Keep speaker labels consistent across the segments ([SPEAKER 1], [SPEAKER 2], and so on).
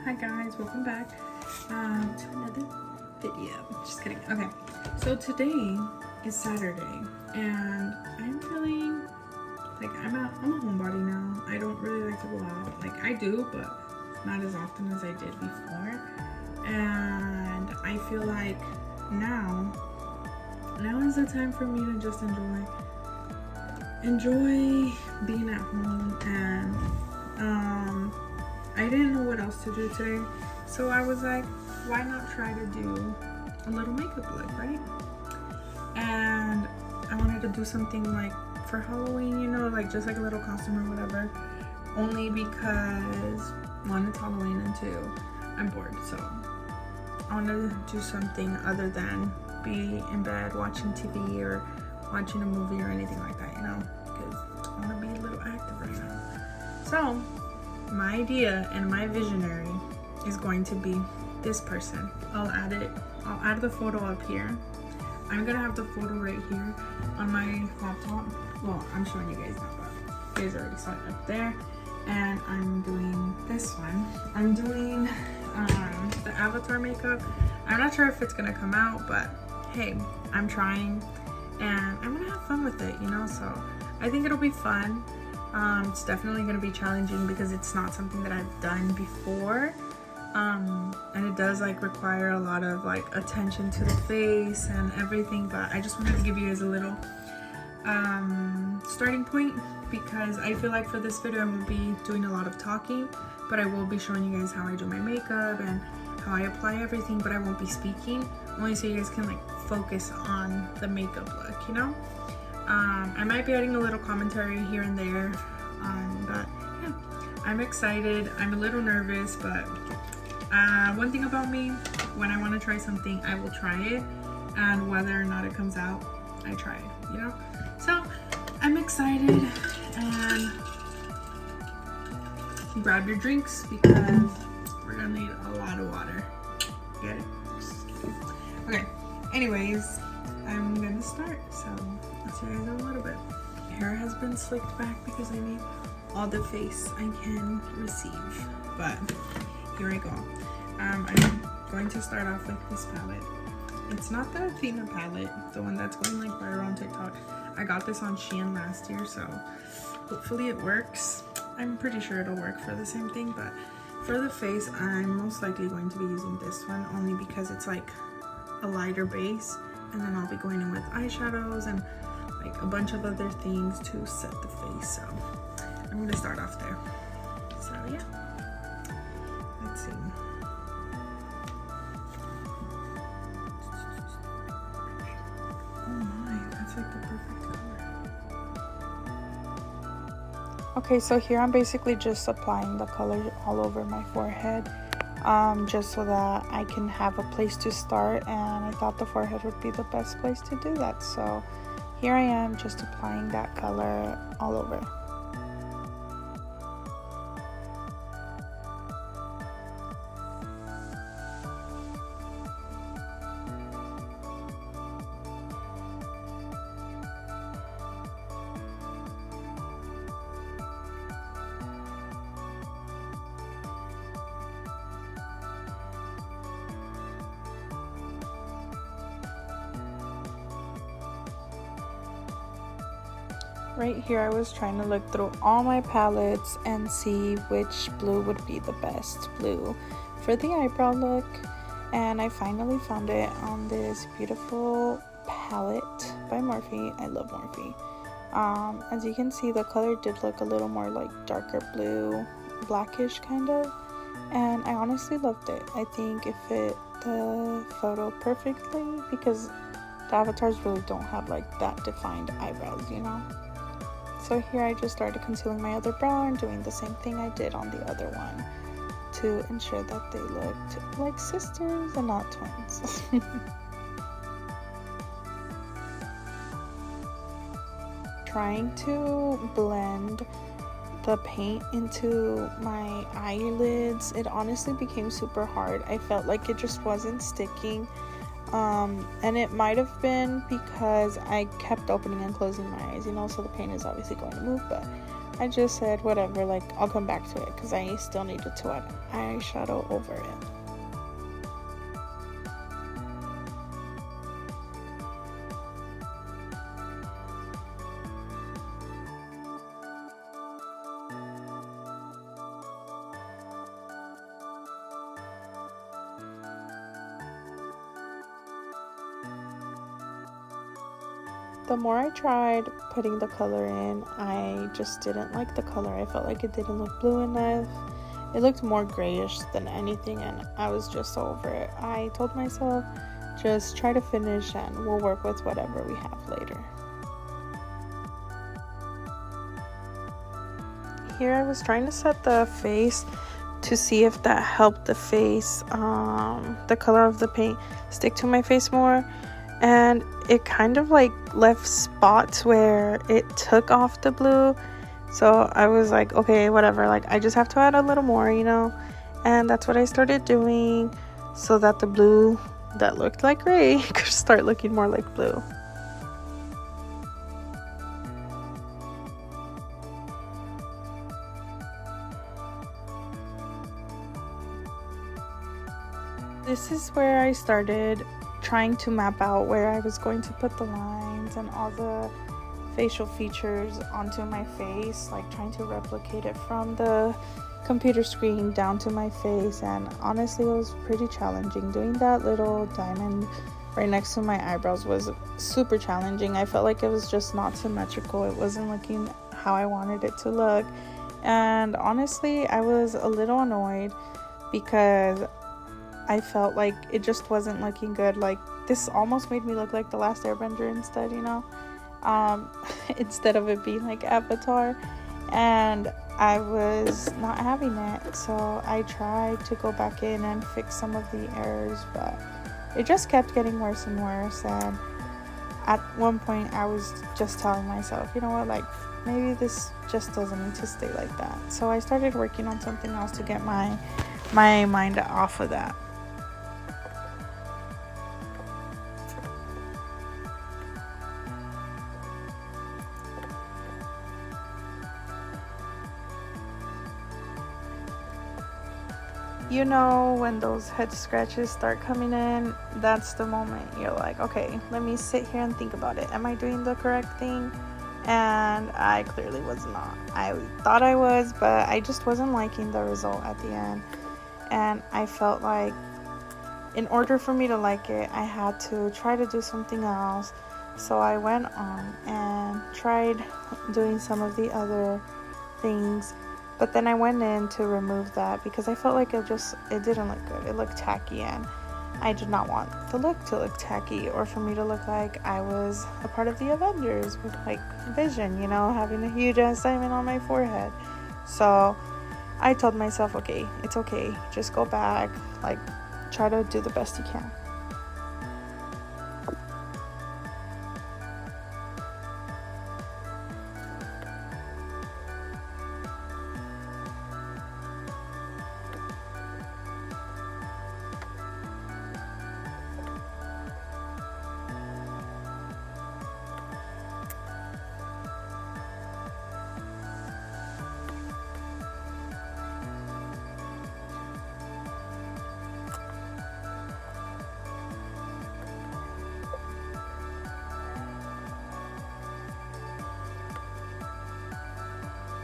[SPEAKER 1] Hi guys, welcome back to another video. Just kidding. Okay, so today is Saturday and I'm feeling like I'm a homebody now. I don't really like to go out. Like I do, but not as often as I did before. And I feel like now is the time for me to just enjoy being at home. And I didn't know what else to do today, so I was like, why not try to do a little makeup look, right? And I wanted to do something like for Halloween, you know, like just like a little costume or whatever, only because one, it's Halloween, and two, I'm bored. So I wanted to do something other than be in bed watching TV or watching a movie or anything like that, you know, because I want to be a little active right now. So my idea and my visionary is going to be this person. I'll add the photo up here. I'm gonna have the photo right here on my laptop. Well, I'm showing you guys now, but you guys already saw it up there. And I'm doing this one. I'm doing the avatar makeup. I'm not sure if it's gonna come out, but hey, I'm trying and I'm gonna have fun with it, you know. So I think it'll be fun. It's definitely going to be challenging because it's not something that I've done before, and it does like require a lot of like attention to the face and everything, but I just wanted to give you guys a little starting point, because I feel like for this video I won't be doing a lot of talking, but I will be showing you guys how I do my makeup and how I apply everything, but I won't be speaking, only so you guys can like focus on the makeup look, you know. I might be adding a little commentary here and there, but yeah, I'm excited. I'm a little nervous, but one thing about me, when I want to try something, I will try it, and whether or not it comes out, I try it, you know. So I'm excited, and grab your drinks because we're gonna need a lot of water. Get it? Okay, anyways, I'm gonna start, so I'll see you guys in a little bit. Hair has been slicked back because I need all the face I can receive, but here I go. I'm going to start off with this palette. It's not the Athena palette, the one that's going like viral on TikTok. I got this on Shein last year, so hopefully it works. I'm pretty sure it'll work for the same thing, but for the face, I'm most likely going to be using this one only because it's like a lighter base, and then I'll be going in with eyeshadows and like a bunch of other things to set the face. So I'm gonna start off there. So yeah, let's see. Oh my, that's like the perfect color.
[SPEAKER 2] Okay, so here I'm basically just applying the color all over my forehead, just so that I can have a place to start, and I thought the forehead would be the best place to do that. So here I am just applying that color all over. Right here I was trying to look through all my palettes and see which blue would be the best blue for the eyebrow look, and I finally found it on this beautiful palette by Morphe. I love Morphe. As you can see, the color did look a little more like darker blue, blackish kind of, and I honestly loved it. I think it fit the photo perfectly because the avatars really don't have like that defined eyebrows, you know. So here I just started concealing my other brow and doing the same thing I did on the other one to ensure that they looked like sisters and not twins. Trying to blend the paint into my eyelids, it honestly became super hard. I felt like it just wasn't sticking. And it might have been because I kept opening and closing my eyes, you know, so the paint is obviously going to move, but I just said whatever, like I'll come back to it because I still needed to add eyeshadow over it. The more I tried putting the color in, I just didn't like the color. I felt like it didn't look blue enough. It looked more grayish than anything, and I was just over it. I told myself, just try to finish and we'll work with whatever we have later. Here I was trying to set the face to see if that helped the face, the color of the paint stick to my face more. And it kind of like left spots where it took off the blue. So I was like, okay, whatever, like I just have to add a little more, you know. And that's what I started doing so that the blue that looked like gray could start looking more like blue. This is where I started trying to map out where I was going to put the lines and all the facial features onto my face, like trying to replicate it from the computer screen down to my face. And honestly, it was pretty challenging. Doing that little diamond right next to my eyebrows was super challenging. I felt like it was just not symmetrical. It wasn't looking how I wanted it to look, and honestly I was a little annoyed because I felt like it just wasn't looking good. Like this almost made me look like the Last Airbender instead, you know, instead of it being like Avatar, and I was not having it. So I tried to go back in and fix some of the errors, but it just kept getting worse and worse. And at one point I was just telling myself, you know what, like maybe this just doesn't need to stay like that. So I started working on something else to get my mind off of that. You know, when those head scratches start coming in, that's the moment you're like, okay, let me sit here and think about it. Am I doing the correct thing? And I clearly was not. I thought I was, but I just wasn't liking the result at the end. And I felt like in order for me to like it, I had to try to do something else. So I went on and tried doing some of the other things. But then I went in to remove that because I felt like it didn't look good. It looked tacky, and I did not want the look to look tacky or for me to look like I was a part of the Avengers with like Vision, you know, having a huge ass diamond on my forehead. So I told myself, okay, it's okay. Just go back, like try to do the best you can.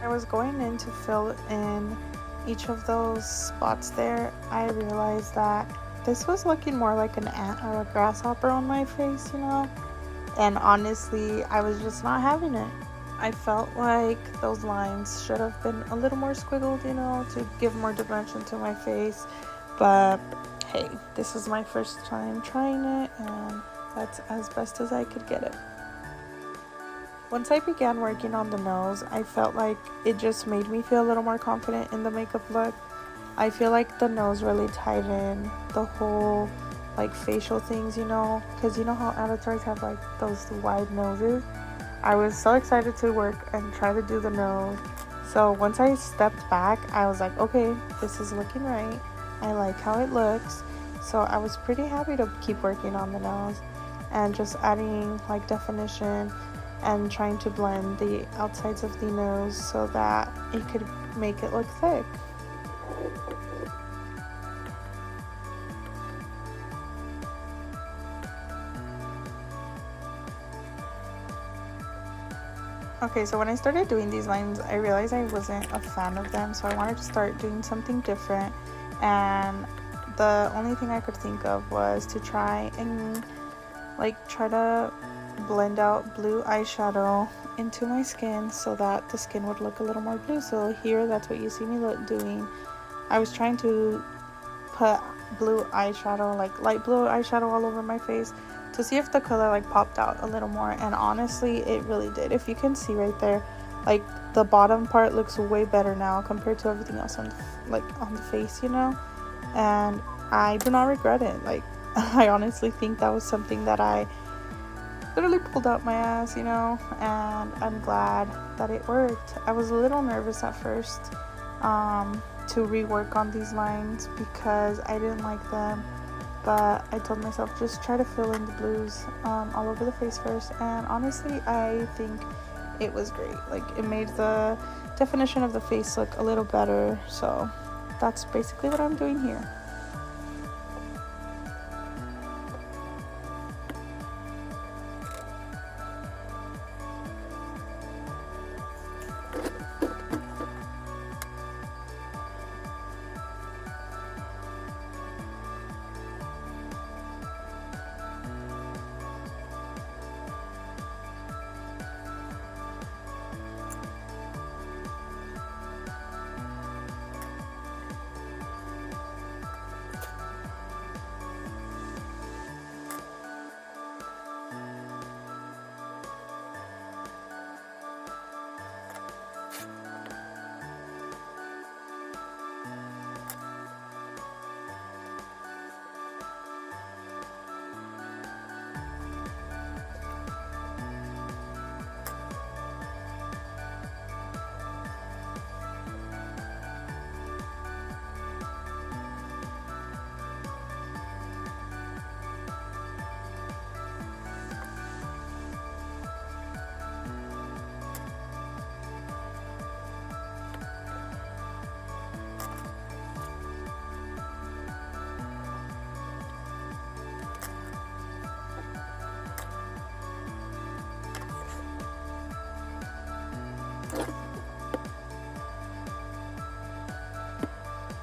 [SPEAKER 2] I was going in to fill in each of those spots there. I realized that this was looking more like an ant or a grasshopper on my face, you know, and honestly I was just not having it. I felt like those lines should have been a little more squiggled, you know, to give more dimension to my face. But hey, this is my first time trying it, and that's as best as I could get it. Once I began working on the nose, I felt like it just made me feel a little more confident in the makeup look. I feel like the nose really tied in the whole like facial things, you know, because you know how avatars have like those wide noses. I was so excited to work and try to do the nose. So once I stepped back, I was like, okay, this is looking right. I like how it looks. So I was pretty happy to keep working on the nose and just adding like definition and trying to blend the outsides of the nose so that it could make it look thick. Okay, so when I started doing these lines, I realized I wasn't a fan of them, so I wanted to start doing something different, and the only thing I could think of was to try to blend out blue eyeshadow into my skin so that the skin would look a little more blue. So here, that's what you see me doing. I was trying to put blue eyeshadow, like light blue eyeshadow, all over my face to see if the color like popped out a little more, and honestly it really did. If you can see right there, like the bottom part looks way better now compared to everything else on the face, you know, and I do not regret it. Like I honestly think that was something that I literally pulled out my ass, you know, and I'm glad that it worked. I was a little nervous at first to rework on these lines because I didn't like them, but I told myself just try to fill in the blues all over the face first, and honestly I think it was great. Like it made the definition of the face look a little better, so that's basically what I'm doing here.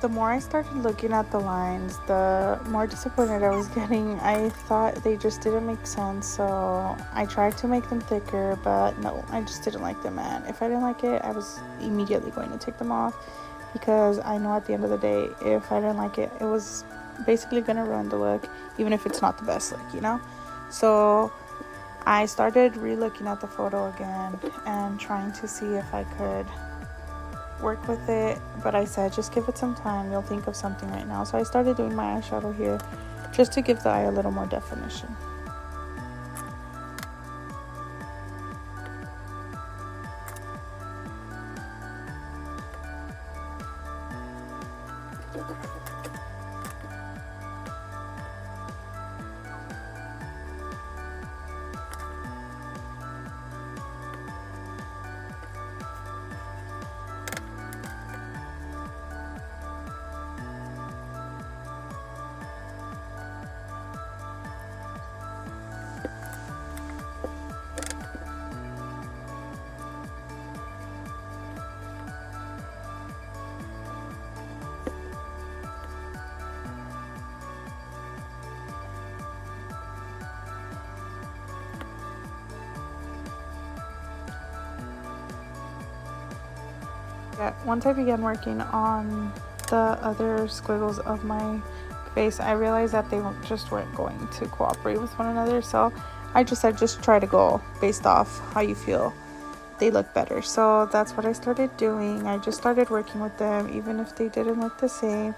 [SPEAKER 2] The more I started looking at the lines, the more disappointed I was getting. I thought they just didn't make sense, so I tried to make them thicker, but no, I just didn't like them, and if I didn't like it, I was immediately going to take them off, because I know at the end of the day, if I didn't like it, it was basically going to ruin the look, even if it's not the best look, you know? So I started re-looking at the photo again and trying to see if I could work with it, but I said just give it some time, you'll think of something right now. So I started doing my eyeshadow here just to give the eye a little more definition. Yeah, once I began working on the other squiggles of my face, I realized that they just weren't going to cooperate with one another. So I just said, just try to go based off how you feel they look better. So that's what I started doing. I just started working with them, even if they didn't look the same.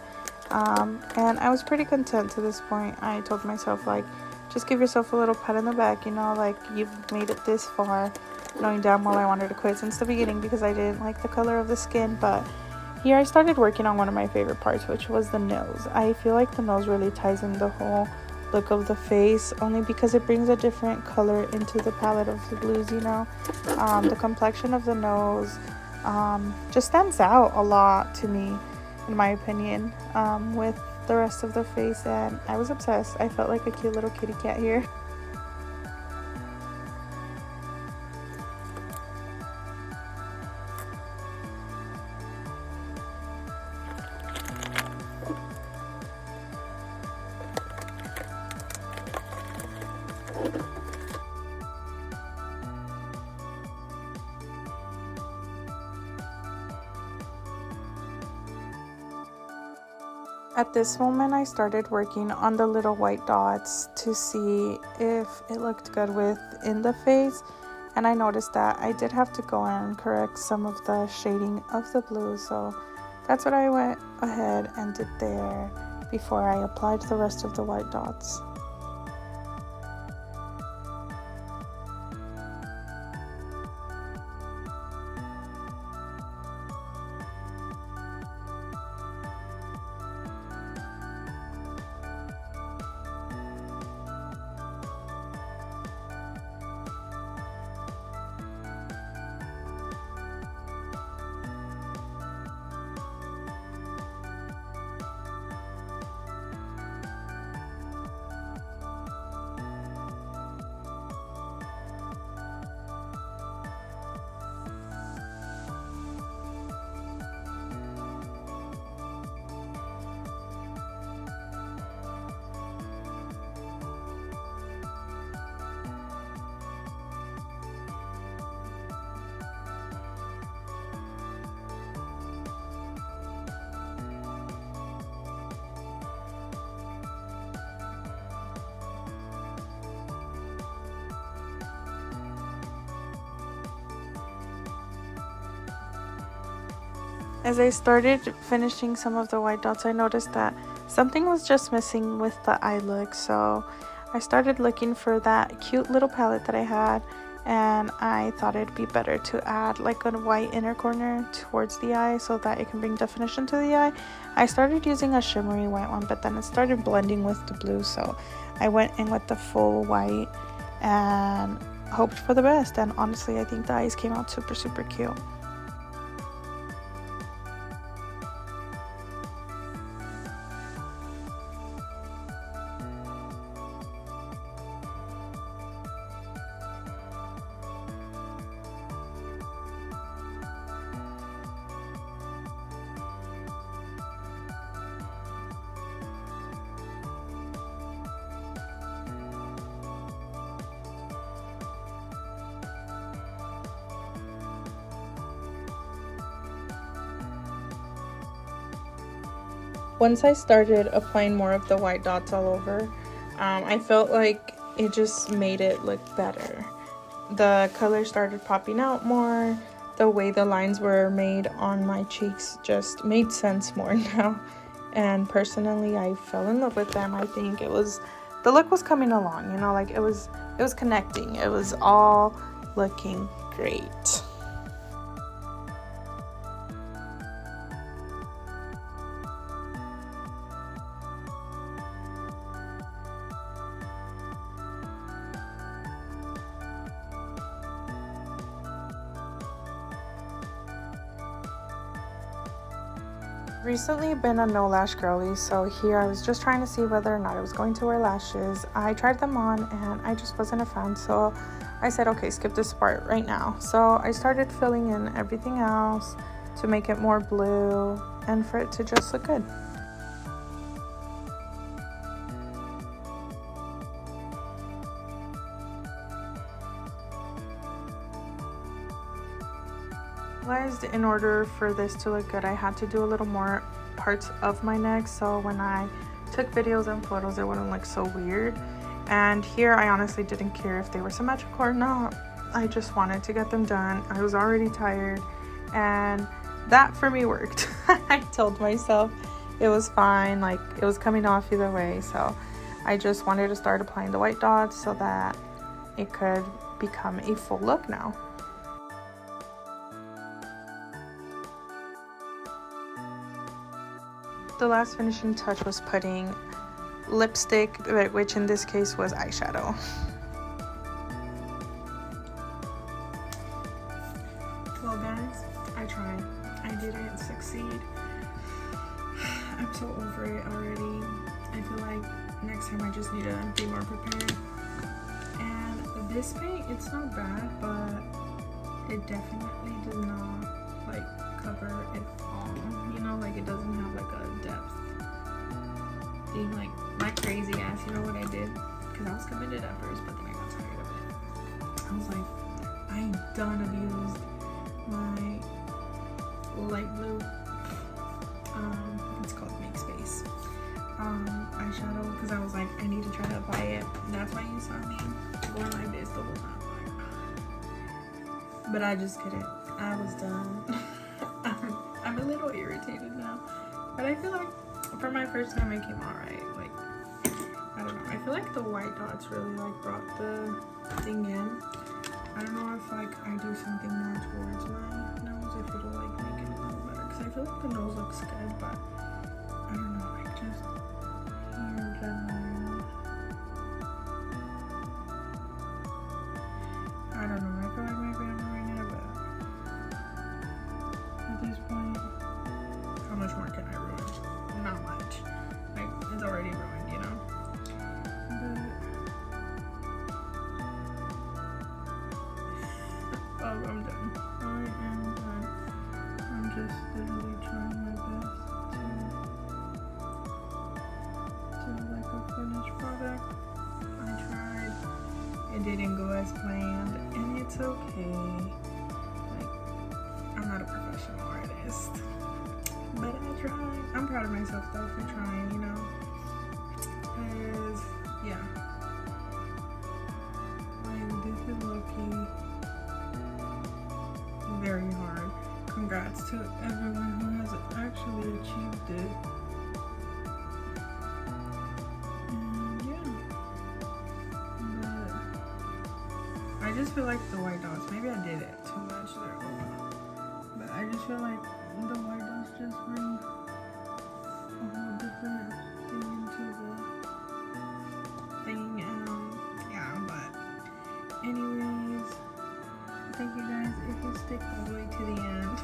[SPEAKER 2] And I was pretty content to this point. I told myself, like, just give yourself a little pat on the back, you know, like, you've made it this far, knowing damn well I wanted to quit since the beginning because I didn't like the color of the skin. But here I started working on one of my favorite parts, which was the nose. I feel like the nose really ties in the whole look of the face, only because it brings a different color into the palette of the blues, you know. The complexion of the nose just stands out a lot to me, in my opinion, with the rest of the face, and I was obsessed. I felt like a cute little kitty cat here. At this moment, I started working on the little white dots to see if it looked good within the face, and I noticed that I did have to go and correct some of the shading of the blue, so that's what I went ahead and did there before I applied the rest of the white dots. As I started finishing some of the white dots, I noticed that something was just missing with the eye look, so I started looking for that cute little palette that I had, and I thought it'd be better to add like a white inner corner towards the eye so that it can bring definition to the eye. I started using a shimmery white one, but then it started blending with the blue, so I went in with the full white and hoped for the best, and honestly I think the eyes came out super cute. Once I started applying more of the white dots all over, I felt like it just made it look better. The color started popping out more. The way the lines were made on my cheeks just made sense more now. And personally, I fell in love with them. I think the look was coming along, you know, like it was connecting. It was all looking great. Recently been a no lash girly, so here I was just trying to see whether or not I was going to wear lashes. I tried them on and I just wasn't a fan, so I said okay, skip this part right now. So I started filling in everything else to make it more blue and for it to just look good. In order for this to look good, I had to do a little more parts of my neck, so when I took videos and photos it wouldn't look so weird. And here I honestly didn't care if they were symmetrical or not. I just wanted to get them done. I was already tired and that for me worked. I told myself it was fine, like it was coming off either way, so I just wanted to start applying the white dots so that it could become a full look now. The last finishing touch was putting lipstick, which in this case was eyeshadow.
[SPEAKER 1] Well guys, I tried. I didn't succeed. I'm so over it already. I feel like next time I just need to be more prepared. And this paint, it's not bad, but it definitely does not like cover it all. You know, like it doesn't have like a depth thing. Like my crazy ass, you know what I did? Because I was committed at first, but then I got tired of it. I was like, I ain't done abused my light blue, it's called Make Space, eyeshadow, because I was like, I need to try to apply it. That's why you saw me going like this the whole time. But I just couldn't. I was done. I'm a little irritated now, but I feel like for my first time it came out right. Like, I don't know. I feel like the white dots really like brought the thing in. I don't know if like I do something more towards my nose, if it'll like make it a little better. Because I feel like the nose looks good, but I don't know, like just here in general, you know. I don't know, I feel like maybe I'm ruining it, but at this point, how much more can I ruin? Not much. Like, it's already ruined, you know? Oh, I'm done. I am done. I'm just literally trying my best to like a finished product. I tried. It didn't go as planned, and it's okay. Like, I'm not a professional artist, but I tried. I'm proud of myself though for trying, you know. Cause yeah, like this is low-key very hard. Congrats to everyone who has actually achieved it. And yeah, but I just feel like the white dots, maybe I did it too much there, but I just feel like the white dots just bring a whole different thing into the thing. Yeah, but anyways, thank you guys if you stick all the way to the end.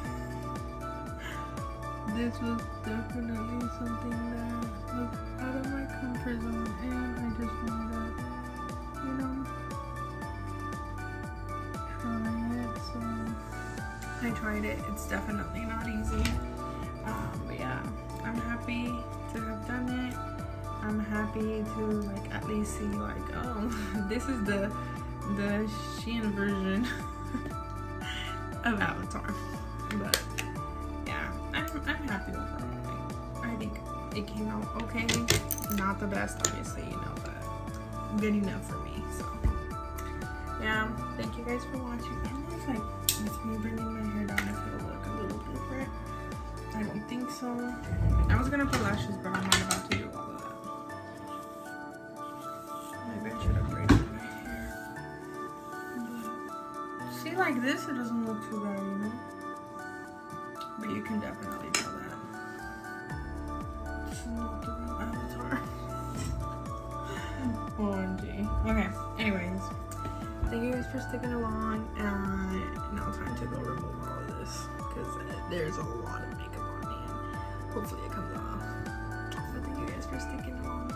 [SPEAKER 1] This was definitely something that was out of my comfort zone, and I just wanted to, you know, try it. So I tried it. It's definitely not easy, but yeah, I'm happy to have done it. I'm happy to like at least see like, oh, this is the Shein version of Avatar. But yeah, I'm happy overall. Like, I think it came out okay. Not the best, obviously, you know, but good enough for me. So yeah, thank you guys for watching. I don't know if like it's me bringing my hair down, if it'll look a little different. I don't think so. I was gonna put lashes, but I'm not about to do all of that. Maybe I should have braided my hair. But see, like this, it doesn't look too bad, you know? But you can definitely tell that this is not the real Avatar. OMG. Okay, anyways. Thank you guys for sticking along, and now it's time to go remove all of this because there's a lot of makeup on me, and hopefully it comes off. But thank you guys for sticking along.